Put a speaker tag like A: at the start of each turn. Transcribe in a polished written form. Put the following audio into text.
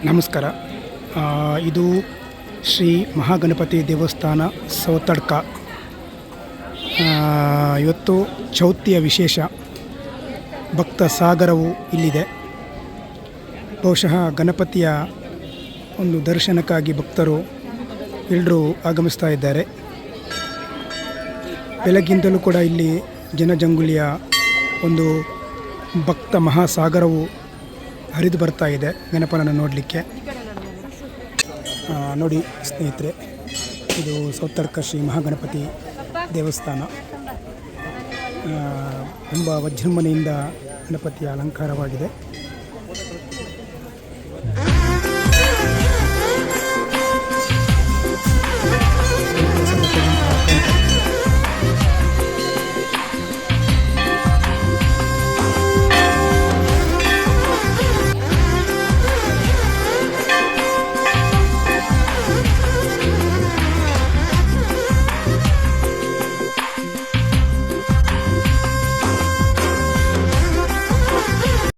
A: ನಮಸ್ಕಾರ. ಇದು ಶ್ರೀ ಮಹಾಗಣಪತಿ ದೇವಸ್ಥಾನ ಸೌತಡ್ಕ. ಇವತ್ತು ಚೌತಿಯ ವಿಶೇಷ ಭಕ್ತ ಸಾಗರವು ಇಲ್ಲಿದೆ. ಬಹುಶಃ ಗಣಪತಿಯ ಒಂದು ದರ್ಶನಕ್ಕಾಗಿ ಭಕ್ತರು ಎಲ್ಲರೂ ಆಗಮಿಸ್ತಾ ಇದ್ದಾರೆ. ಬೆಳಗ್ಗಿಂದಲೂ ಕೂಡ ಇಲ್ಲಿ ಜನಜಂಗುಳಿಯ ಒಂದು ಭಕ್ತ ಮಹಾಸಾಗರವು ಹರಿದು ಬರ್ತಾ ಇದೆ ಗಣಪನನ್ನು ನೋಡಲಿಕ್ಕೆ. ನೋಡಿ ಸ್ನೇಹಿತರೆ, ಇದು ಸೌತಡ್ಕ ಶ್ರೀ ಮಹಾಗಣಪತಿ ದೇವಸ್ಥಾನ. ತುಂಬ ವಿಜೃಂಭಣೆಯಿಂದ ಗಣಪತಿಯ ಅಲಂಕಾರವಾಗಿದೆ.